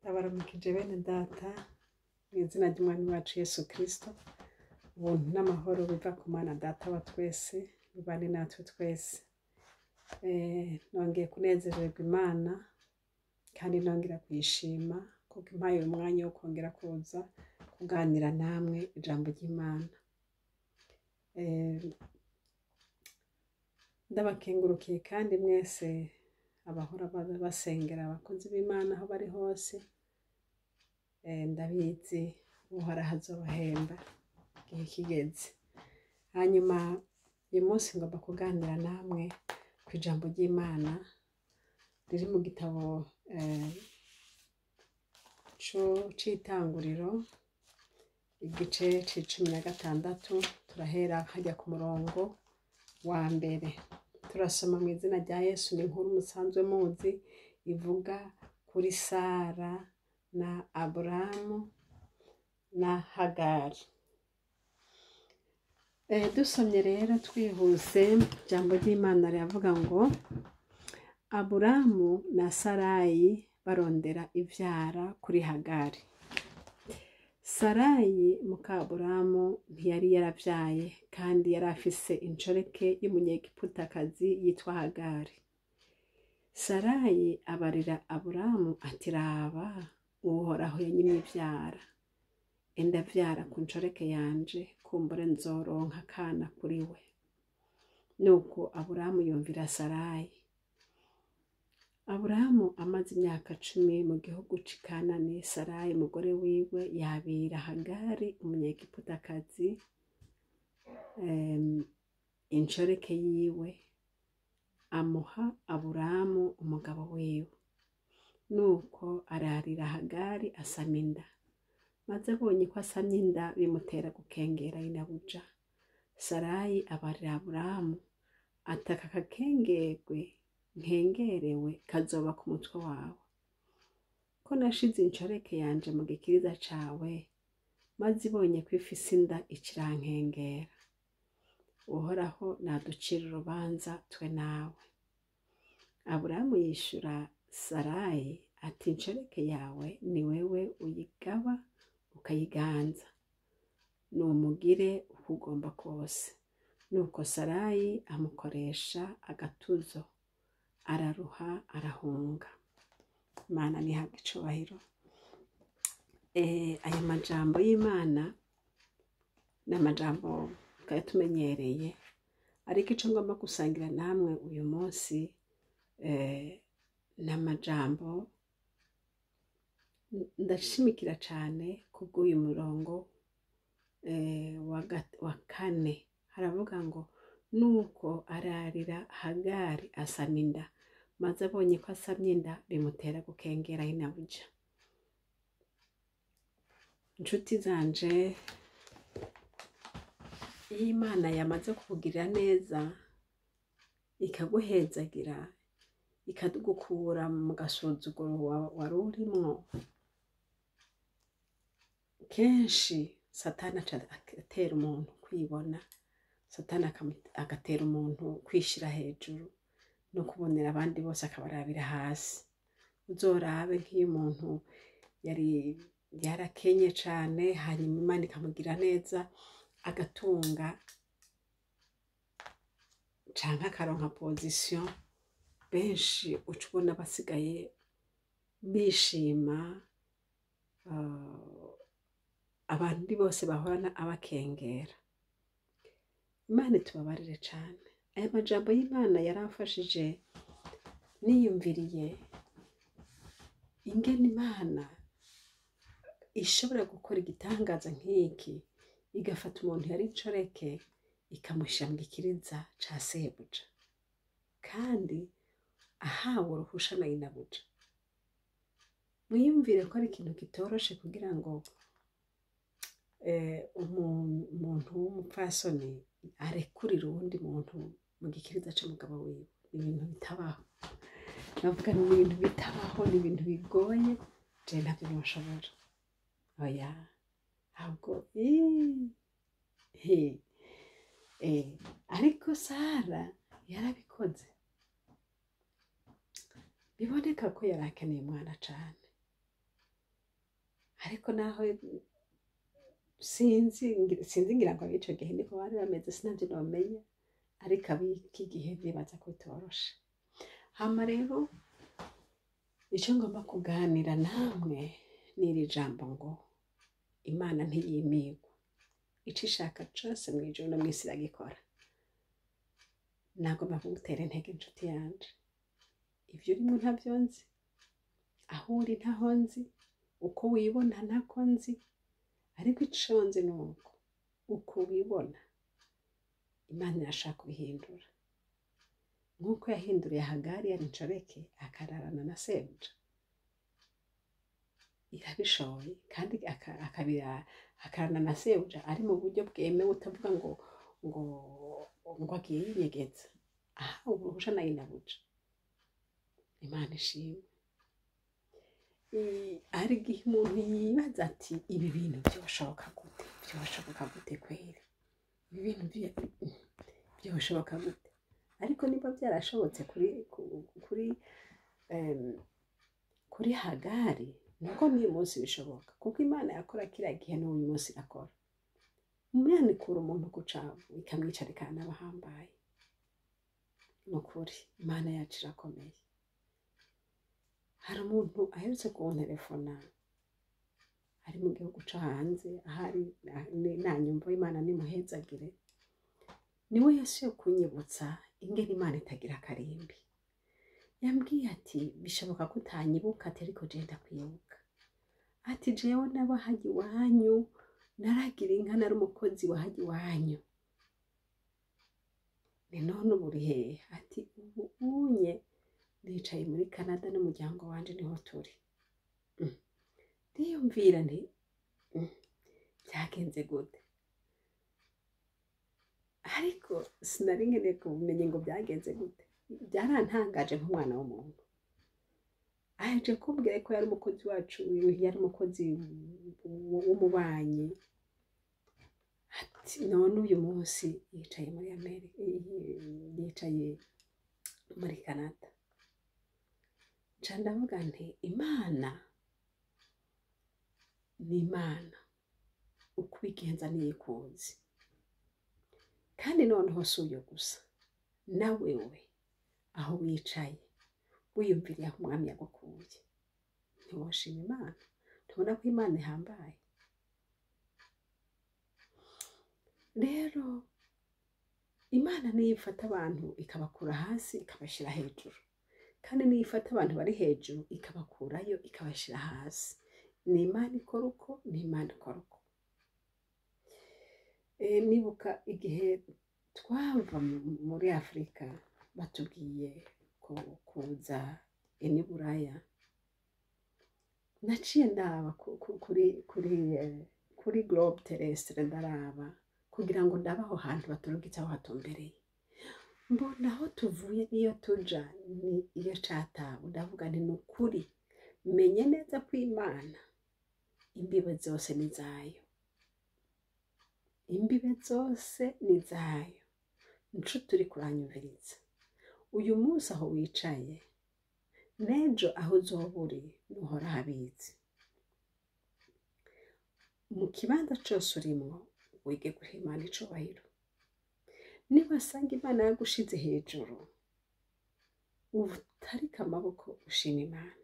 Ndabaramukije bene data mu izina ry'umwami wacu Yesu Kristo. Ubuntu n'amahoro biva ku Mana Data wa twese bibane natwe twese. Nongeye kunezererwa Imana kandi nongera kuyishima kuko impaye uyu mwanya wo kongera kuza kuganira namwe ijambo ry'Imana. Ndabakengurukiye kandi mwese abahora basengera abakozi b'Imana aho bari hose. Ndabizi uhoraho azobahemba igihe kigeze. Hanyuma uyu munsi ngomba kuganira namwe ku ijambo ry'Imana riri mu gitabo c'itanguriro igice c'16. Turahera hajya ku murongo wa mbere. Turasoma mu izina rya Yesu. Ni inkuru musanzwe muzi ivuga kuri Sara na Aburamu na Hagari. Dusomye rero twihuse, ijambo ry'Imana riravuga ngo Aburamu na Sarai barondera ivyara kuri Hagari. Sarai muka Aburamu ntiyari yaravyaye kandi yari afise incoreke y'umunyegiputakazi yitwa Hagari. Sarai abarira Aburamu ati raba, uhoraho yanyimye ivyara, enda vyara ku ncoreke yanje, kumbure nzoronka akana kuri we. Nuko Aburamu yumvira Sarai. Aburamu amaze imyaka 10 mu gihugu c'i Kanani. Sarai umugore wiwe yabira Hagari umunyegiputakazi incoreke yiwe, amuha Aburamu umugabo wiwe. Nuko ararira Hagari asama inda. Maze abonye ko asamye inda bimutera gukengera inabuja. Sarai abarira Aburamu ataka akakengerwe nkengerewe kazoba ku mutwe wawe, ko nashize incoreke yanje mu gikiriza cawe, maze ibonye ko ifise inda ikirankengera. Uhoraho naducira urubanza twe nawe. Aburamu yishura Sarai ati incoreke yawe ni wewe uyigaba ukayiganza, numugire uko ugomba kose. Nuko Sarai amukoresha agatuzo, araruha arahunga. Imana nihabwe icubahiro. Aya majambo y'Imana ni amajambo twari tumenyereye, ariko ico ngomba gusangira namwe uyu munsi ni amajambo ndashimikira cane kubw'uyu murongo wa 4. Haravuga ngo nuko ararira Hagari asama inda, maze abonye ko asamye inda bimutera gukengera inabuja. Inshuti zanje, iyo Imana yamaze kukugirira neza ikaguhezagira, ikadugukura mu gasuzuguro wari urimwo, kenshi Satani agatera umuntu kwibona, Satani agatera umuntu kwishira hejuru no kubonera abandi bose akabarabira hasi. Uzorabe nk'iyo umuntu yarakenye cane, hanyuma Imana ikamugira neza agatunga canke akaronka position, benshi uca ubona basigaye bishima, abantu bose bahorana abakengera. Imana itubabarire cane. Aya majambo y'Imana yaramfashije niyumviriye ingene Imana ishobora gukora igitangaza nk'iki, igafata umuntu yari incoreke ikamushira mu gikiriza ca sebuja, kandi ahawe uruhusha na inabuja. Mwiyumvire ko ari ikintu kitoroshe kugira ngo umuntu w'umupfasoni arekurira uwundi muntu mu gikiriza c'umugabo wiwe. Ni ibintu bitabaho. Navuga ni ibintu bitabaho, ni ibintu bigoye, je ntabyo noshobora. Oya, ahubwo ariko Sara yarabikoze. Biboneka ko yari akeneye umwana cane. ariko naho sinzi ngira ngo abico gihe niko bari bameze sinavyo nomenya, ariko abiki gihe bibaza ko bitoroshe. Hama rero ico ngomba kuganira namwe n'iri jambo ngo Imana ntiyimigwa, ico ishaka cose mw'ijuru no mw'isi iragikora. Nagomba kugutera intege inshuti yanje, ivyo urimwo ntavyo nzi, aho uri ntaho nzi, uko wibona ntako nzi, ariko ico nzi nuko uko wibona Imana irashaka kubihindura, nk'uko yahinduriye Hagari yari incoreke akararana na sebuja. Irabishoboye kandi akararana na sebuja ari mu buryo bwemewe, utavuga ngo agiye yinyegeza, ahawe uruhusha na inabuja. Imana ishimwe. Hari igihe umuntu yibaza ati ibi bintu byoshoboka gute, byoshoboka gute kweri, ibi bintu byoshoboka gute? Ariko niba byarashobotse kuri Hagari, nuko n'uyu munsi bishoboka, kuko Imana yakora kiriya gihe n'uyu munsi irakora. Imana ikura umuntu ku cavu ikamwicarikana n'abahambaye. Nukuri Imana yacu irakomeye. Hari umuntu aherutse kunterefona ari mu gihugu co hanze, ahari nanyumva Imana nimuhezagire, niwe yasuye kunyibutsa ingene Imana itagira akarimbi. Yambwiye ati bishoboka ko utanyibuka, ati ariko je ndakwibuka. Ati jewe naba haji iwanyu, naragira inka, nari umukozi wa haji iwanyu. Ni none ubu uri hehe? Ati ubu unye nicaye muri Canada n'umuryango wanje niho turi. Ndiyumvira nti byagenze gute? Ariko sinari nkeneye kubumenye ngo byagenze gute. Byarantangaje nk'umwana w'umuntu. Aje kumbwira ko yari umukozi wacu, yari umukozi w'umubanyi. Ati none uyu munsi yicaye muri Amerika, yicaye muri Canada. Nca ndavuga nti Imana ni Imana, uko ibigenza niyikuzi. Kandi noneho si uyo gusa, na wewe aho wicaye wiyumviriye aho umwami yagukuye, ntiwoshima Imana? Tubona ko Imana ihambaye. Rero Imana niyo ifata abantu ikabakura hasi ikabashira hejuru, kandi niyo ifata abantu bari hejuru ikabakurayo ikabashira hasi. Ni Imana ikora uko, ni Imana ikora uko. Nibuka igihe twava muri Afrika batubwiye kuza ino Buraya, naciye ndaba kuri globe terrestre, ndaraba kugira ngo ndabe aho hantu baturungitse, aho hatumbereye. Mbona aho tuvuye niyo tuja ni iyo catabu. Ndavuga nti nukuri menye neza ko Imana imbibe zose ni zayo, imbibe zose ni zayo. Nshuti uri kuranyumviriza, uyu munsi aho wicaye, nejo aho uzoba uri nuhora habizi. Mu kibanza cose urimwo wige guha Imana icubahiro. Nibasanga Imana yagushize hejuru, utarika amaboko ushima Imana,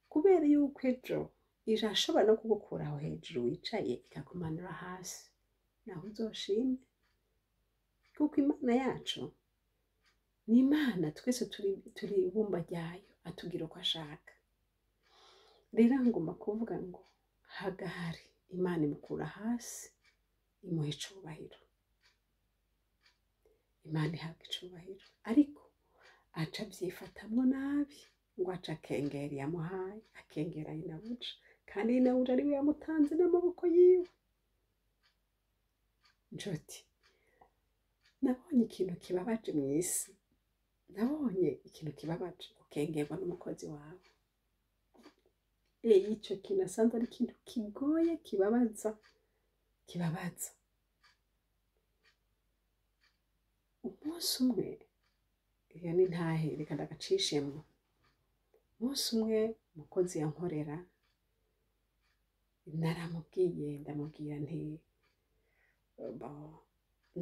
kubera yuko ejo irashobora no kugukura aho hejuru wicaye ikakumanura hasi, naho uzoshime. Kuko Imana yacu ni Imana, twese turi ibumba ryayo, atugira uko ashaka. Rero ngomba kuvuga ngo Hagari Imana imukura hasi imuha icubahiro. Imana ihabwa icubahiro, ariko aca avyifatamwo nabi, ngo aca akengera yamuhaye, akengera inabuja, kandi inabuja ariwe yamutanze n'amaboko yiwe. Nshuti, nabonye ikintu kibabaje mw'isi, nabonye ikintu kibabaje gukengerwa n'umukozi wawe. Ico kintu asanzwe ari ikintu kigoye, kibabaza. Umunsi umwe, iyo ni ntahe, reka ndagacishemwo. Umunsi umwe umukozi yankorera naramubwiye ndamubwira nti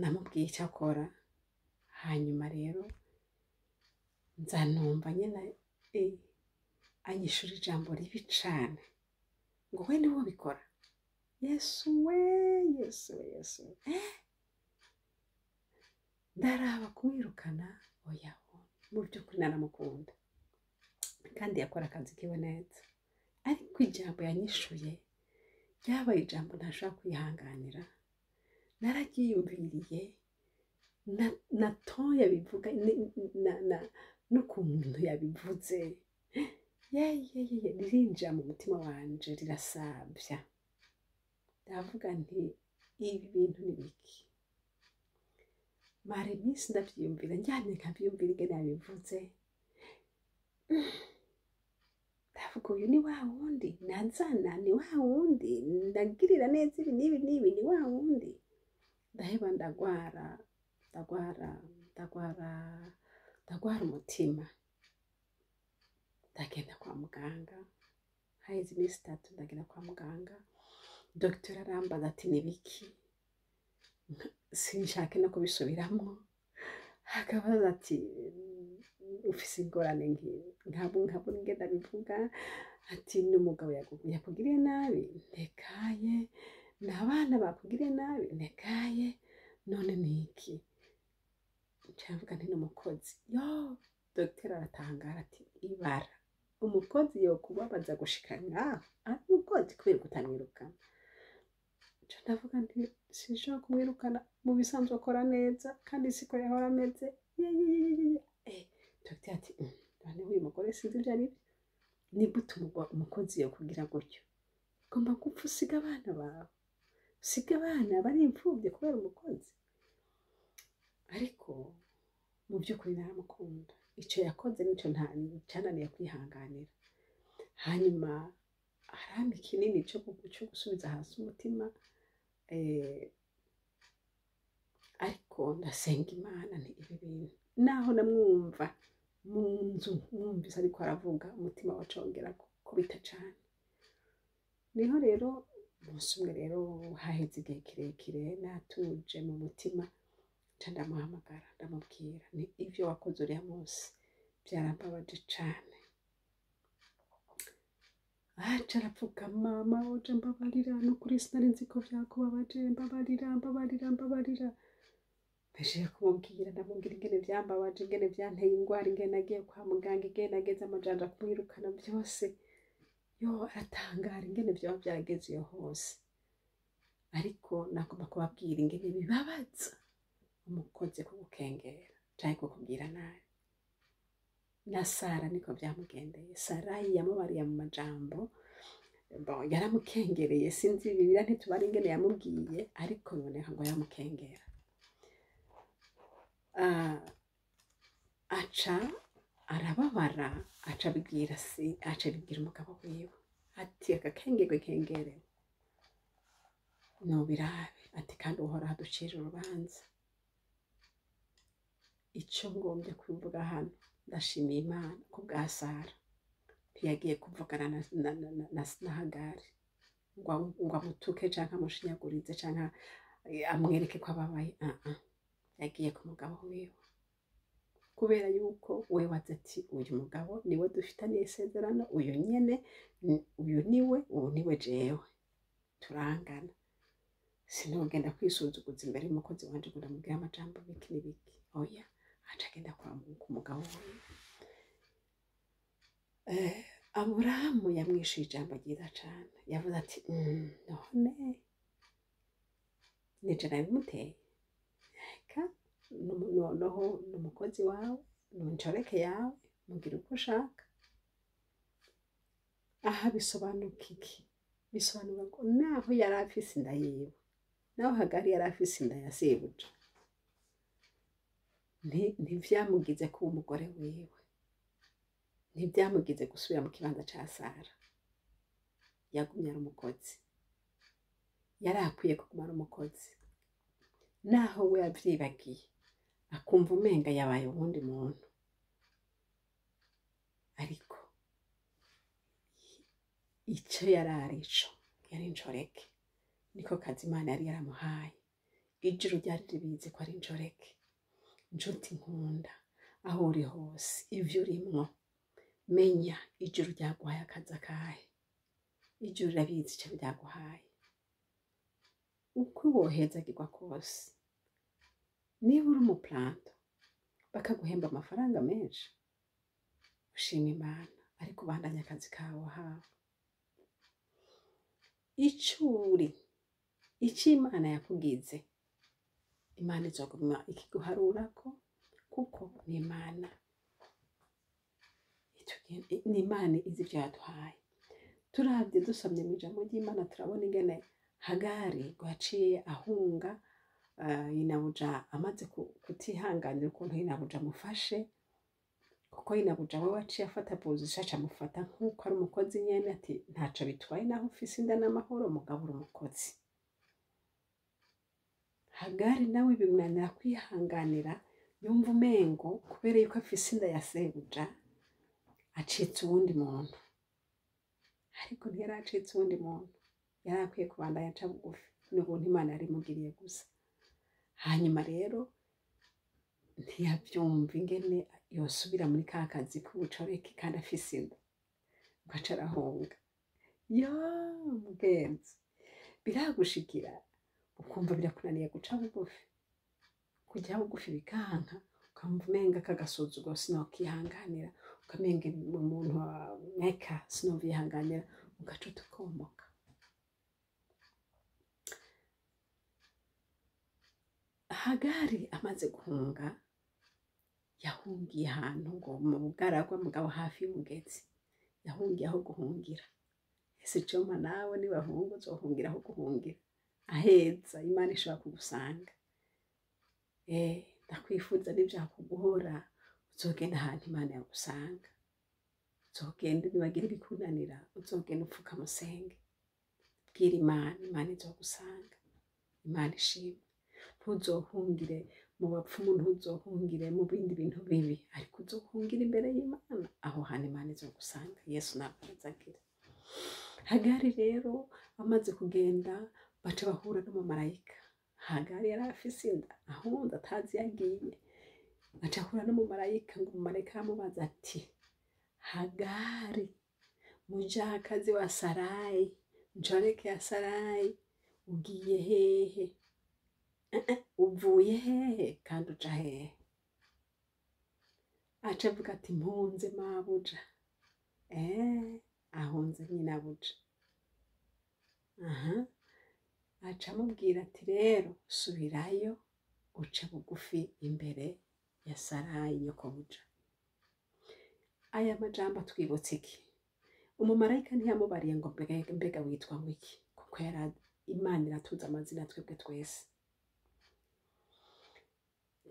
namubwiye icyo akora, hanyuma rero nzanumva nyine anyishura ijambo ribi cane ngo we niwo bikora. Yesu we, Yesu we, Yesu we. Ndaraba kumwirukana oya, mu by'ukuri naramukunda kandi yakora akazi kiwe neza, ariko ijambo yanyishuye ryabaye ijambo ntashobora kwihanganira. Naragiyumviriye natoya bivuga n'ukuntu yabivuze ririnjira mu mutima wanje rirasabya. Ndavuga nti ibi bintu ni biki? Mara iminsi ndavyiyumvira, njyanye nkavyiyumvira ingene yabivuze. Ndavuga uyu ni wa wundi nazana, ni wa wundi ndagirira neza ibi n'ibi n'ibi, ni wa wundi. Ndaheba ndagwara umutima, ndagenda kwa muganga. Haheze iminsi 3 ndagenda kwa muganga, Dr. arambaza ati ni biki? Sinshake no kubisubiramwo. Akabaza ati ufise ingorane nkabo ngenda bivuga, ati n'umugabo yakugiriye nabi? Ntekaye. N'abana bakugiriye nabi? Ntekaye. None niki? Ncavuga nti n'umukozi. Yo, Dr. aratangara ati ibara umukozi yokubabaza gushika ngaho, ari umukozi kubera kutamwirukana. Ndavuga nti sinshobora kumwirukana, mu bisanzwe akora neza kandi siko yahora ameze. Dr. ati none uyu mugore sinzi ibyo ari byo, nigute umukozi yokugira gutyo? Ugomba gupfa usiga abana bawe, usiga abana bari imfubyi kubera umukozi. Ariko mu by'ukuri naramukunda, icyo yakoze nicyo cyananiye kwihanganira. Hanyuma arampa ikinini cyo gusubiza hasi umutima, ariko ndasenga Imana nti ibi bintu naho namwumva mu nzu, mwumvise ariko aravuga, umutima wacu wongera kubita cyane. Niho rero umunsi umwe rero haheze igihe kirekire natuje mu mutima, ndamuhamagara ndamubwira ni ibyo wakoze uriya munsi byarambabaje cyane. Aca arapfukama, uje mbabarira, n'ukuri sinari nzi ko byakubabaje, mbabarira. Mbese kumubwira ndamubwira ingene byambabaje, ingene byanteye ingwara, ingene nagiye kwa muganga, ingene nageze amajanja kumwirukana byose. Yo, aratangara ingene byaba byarageze iyo hose. Ariko nagomba kubabwira ingene bibabaza umukozi kugukengera canke kukubwira nabi. Na Sara niko byamugendeye. Sarai yamubariye mu majambo, yaramukengereye, sinzi Bibiliya ntitubara ingene yamubwiye, ariko biboneka ngo yaramukengera. Aca arababara, aca abibwira umugabo wiwe ati akakengerwe kengere nubirabe, ati kandi uhora haducira urubanza. Icyo ngombye kuvuga hano, ndashimiye Imana ku bwa Sara ntiyagiye kuvugana na Hagari ngo amutuke canke amushinyagurize canke amwereke ko ababaye. Yagiye ku mugabo wiwe, kubera yuko we wazi ati uyu mugabo niwe dufitaniye isezerano, uyu nyene, uyu niwe jewe, turangana. Sinogenda kwisuzuguza imbere y'umukozi wanje ngo ndamubwire amajambo biki n'ibiki. Oya, aca agenda ku mugabo wiwe. Aburahamu yamwishuye ijambo ryiza cane, yavuze ati none nije nabimuteye? Eka noneho n'umukozi wawe, n'incoreke yawe, mugira uko ushaka. Aha bisobanuka iki? Bisobanura ko naho yari afise inda yiwe, naho Hagari yari afise inda ya sebuja, ntivyamugize kuba umugore wiwe, ntibyamugize gusubira mu kibanza ca Sara. Yagumye ari umukozi, yari akwiye kugumana umukozi. Naho we yavyibagiye akumva umenga yabaye uwundi muntu, ariko ico yari arico yari incoreke. Niko kazi Imana yari yaramuhaye. Ijuru ryari ribizi ko ari incoreke. Nshuti nkunda, aho uri hose, ivyo urimwo, menya ijuru ryaguhaye akazi akahe. Ijuru rirabizi ico ryaguhaye. Uko wohezagirwa kose, niba uri umuplanto bakaguhemba amafaranga menshi, ushima Imana, ariko ubandanya akazi kawe hawe. Ico uri, ico Imana yakugize, Imana izoguma ikiguharurako, kuko ni Imana. Ni Imana izi ivyo yaduhaye. Turavye dusomye mu ijambo ry'Imana turabona ingene Hagari yaciye ahunga inabuja amaze kutihanganira ukuntu inabuja amufashe, kuko inabuja we waciye afata position acamufata nk'uko ari umukozi nyene, ati ntaco bitwaye naho ufise inda n'amahoro mugabo uri umukozi. Hagari nawe bimunanira kwihanganira, yumva umengo kubera yuko afise inda ya sebuja acitse uwundi muntu, ariko ntiyari acitse uwundi muntu, yari akwiye kubandanya aca bugufi n'ubuntu Imana yarimugiriye gusa. Hanyuma rero ntiyavyumva ingene yosubira muri ka kazi k'ubucoreke kandi afise inda, ngo aca arahunga. Mugenzi, biragushikira ukumva birakunaniye guca bugufi, kujya bugufi bikanka, ukamva umenga akagasuzuguro sinokihanganira, ukamenga umuntu mweka sinovyihanganira, ugaca ukomoka. Hagari amaze guhunga, yahungiye ahantu ngo mu bugaragwa mugabo hafi y'umugezi. Yahungiye aho guhungira. Ese coma nawe ni bahunga uzohungira aho guhungira. Aheza Imana ishobora kugusanga. Ndakwifuza n'ivyakuguhora, uzogenda ahantu Imana yagusanga. Uzogenda nibagira ibikunanira, uzogenda upfuka musenge. Bwira Imana, Imana izogusanga. Imana ishimwe. Ntuzohungire mu bapfumu, ntuzohungire mu bindi bintu bibi, ariko uzohungire imbere y'Imana, aho hantu Imana izogusanga. Yesu nakuzagira. Hagari rero amaze kugenda baca bahura n'umumarayika. Hagari yari afise inda, ahunze atazi yagiye. Baca ahura n'umumarayika, ngo umumarayika aramubaza ati, Hagari, mujakazi wa Sarai, incoreke ya Sarai, ugiye hehe? Uvuye hehe kandi uja hehe? Aca avuga ati, mpunze mabuja. Ahunze nyinabuja. Aca amubwira ati, rero subirayo uce bugufi imbere ya Sarai nyokobuja. Aya majambo atwibutsa iki? Umumarayika ntiyamubariye ngo mbega witwa ngwiki, kuko Imana iratuza amazina twebwe twese.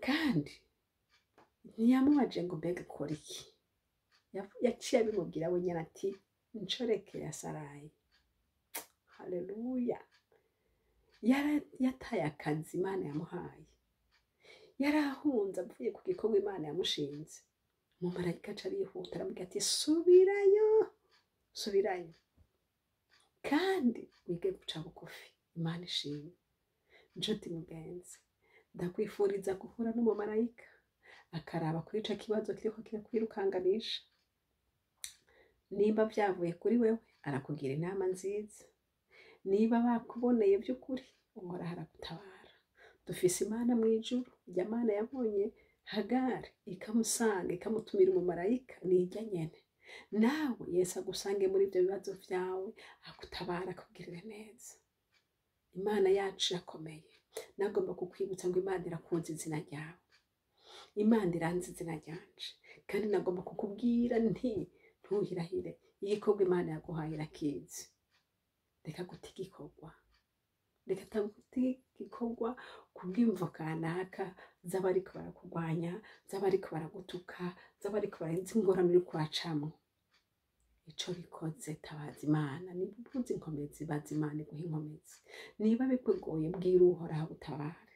Kandi ntiyamubaje ngo mbega ukora iki. Yaciye abimubwira wenyine ati, incoreke ya Sarai. Haleluya. Yataye akazi Imana yamuhaye. Yarahunze avuye ku gikorwa Imana yamushinze. Umumarayika aca arihuta aramubwira ati, subirayo. Kandi wige guca bugufi. Imana ishimwe. Nshuti mugenzi, ndakwifuriza guhura n'umumarayika akaraba kuri ico kibazo kiriko kirakwirukanganisha. Nimba vyavuye kuri wewe, arakugira inama nziza. Niba bakuboneye by'ukuri, Uhoraho aragutabara. Dufise Imana mw'ijuru, irya Mana yabonye Hagari ikamusanga, ikamutumira umumarayika, nirya nyene. Nawe Yesu agusange muri ibyo bibazo vyawe, agutabara akugirire neza. Imana yacu irakomeye. Nagomba kukwibutsa ngo Imana irakunze izina ryawe. Imana iranze izina ryanje. Kandi nagomba kukubwira ntuhirahire. Igikorwa Imana yaguhaye irakizi. Reka guta igikorwa. Reka taguta igikorwa kubw'imvo kanaka z'abariko barakugwanya, z'abariko baragutuka, z'abariko barenze ingorane uri kuracamwo. Ico bikoze tabaza Imana. Niba ubuze inkomezi, baza Imana iguhe inkomezi. Niba bikugoye, bwira Uhoraho agutabare.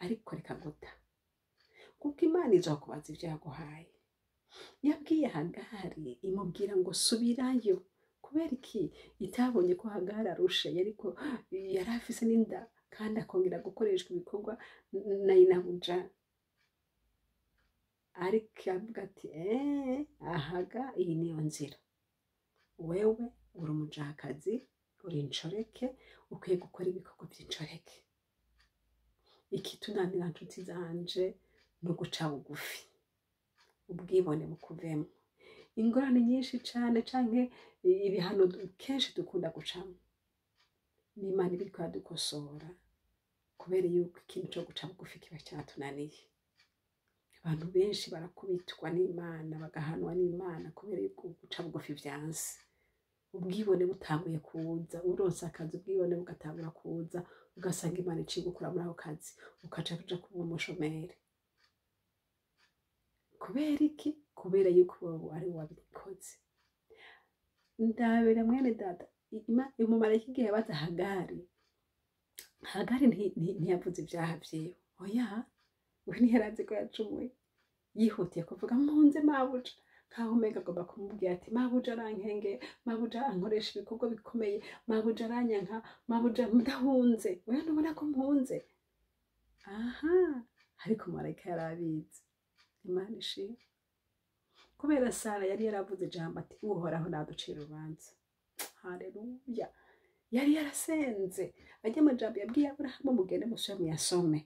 Ariko reka guta, kuko Imana izokubaza ivyo yaguhaye. Yabwiye Hagari imubwira ngo subirayo, kubera iki itabonye ko Hagari arushe, yariko yari afise n'inda kandi akongera gukoreshwa ibikorwa na inabuja, ariko avuga ati ahaga iyi niyo nzira, wewe uri umujakazi, uri incoreke, ukwiye gukora ibikorwa by'incoreke. Ikitunanira nshuti zanje no guca bugufi, ubwibone bukuvemo. Ingorane nyinshi cane canke ibihano kenshi dukunda gucamo, n'Imana iriko iradukosora kubera yuko ikintu co guca bugufi kiba cyatunaniye. Abantu benshi barakubitwa n'Imana bagahanwa n'Imana kubera yuko guca bugufi vyanse. Ubwibone butanguye kuza, uronse akazi ubwibone bugatangura kuza, ugasanga Imana iciye gukura muri ako kazi, ukaca kuja kuba umushomeri. Kubera iki? Kubera yuko wowe ari wabikoze. Ndabira mwene data, umumarayika igihe yabaza Hagari, Hagari ntiyavuze ivyaha vyiwe, oya, we ntiyarazi ko yacumuye, yihutiye kuvuga mpunze mabuja, nkaho umenga agomba kumubwira ati mabuja arankenge, mabuja ankoresha ibikorwa bikomeye, mabuja aranyanka, mabuja ndahunze, oya ntubona ko mpunze. Aha, ariko umumarayika yarabizi. Imana ishimwe. Kubera Sarai yari yaravuze ijambo ati uhoraho naducira urubanza. Haleluya. Yari yarasenze, ajya amajambo yabwiye Aburahamu mugende musubire muyasome.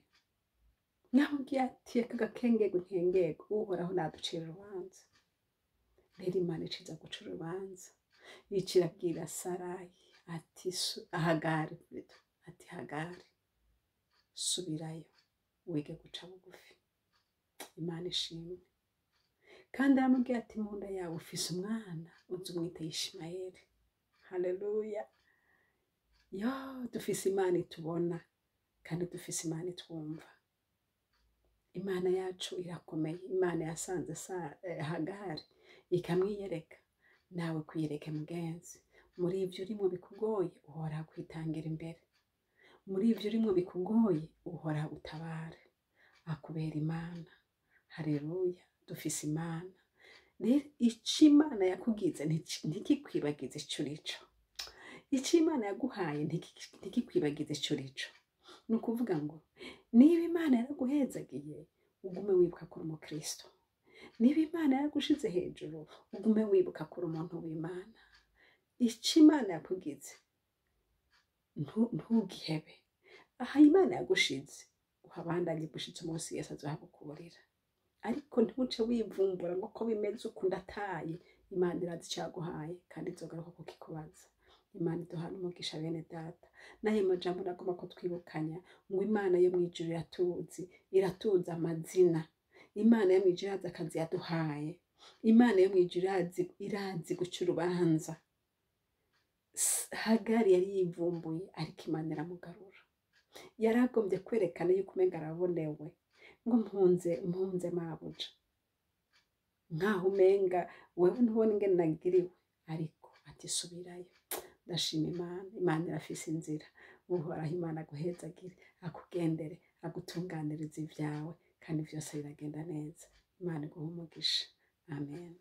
Namubwiye ati aka gakengego nkengego, uhoraho naducira urubanza. Rero Imana iciza guca urubanza, icira abwira Sarai ati Hagari, ati Hagari subirayo wige guca bugufi. Imana ishimwe. Kandi aramubwira ati mu nda yawe ufise umwana, uzumwite Ishimayeli. Haleluya. Yo, dufise Imana itubona kandi dufise Imana itwumva. Imana yacu irakomeye. Imana yasanze Hagari ikamwiyereka, nawe kwiyereke mugenzi. Muri ivyo urimo bikugoye uhora kwitangira imbere, muri ivyo urimo bikugoye uhora utabare, akubera Imana. Haleluya. Dufise Imana. Rero ico Imana yakugize ntikikwibagize ico urico. Ico Imana yaguhaye ntikikwibagize ico urico. Ni ukuvuga ngo niba Imana yaraguhezagiye ugume wibuka kuri umukristo, niba Imana yaragushize hejuru ugume wibuka kuri umuntu w'Imana. Ico Imana yakugize ntugihebe. Aha Imana yagushize uhabandanye gushitsa umunsi Yesu azohabukurira, ariko ntuce wivumbura ngo ko bimeze uko ndataye. Imana irazi icaguhaye kandi izogaruka kukikubaza. Imana iduhana umugisha bene data. Nayo majambo nagomba ko twibukanya ngo Imana yo mwijuru iratuzi amazina. Imana yo mwijuru irazi akazi yaduhaye. Imana yo mwijuru irazi guca urubanza. Hagari yari yivumbuye ariko Imana iramugarura. Yaragombye kwerekana yuko umenga arabonewe, ngo mpunze mabuja, nkaho umenga wewe ntubona ingene nagiriwe, ariko ati subirayo. Ndashima Imana. Imana irafise inzira. Uhoraho Imana aguhezagire, akugendere, agutunganiriza ivyawe, kandi vyose biragenda neza. Imana iguhe umugisha. Amen.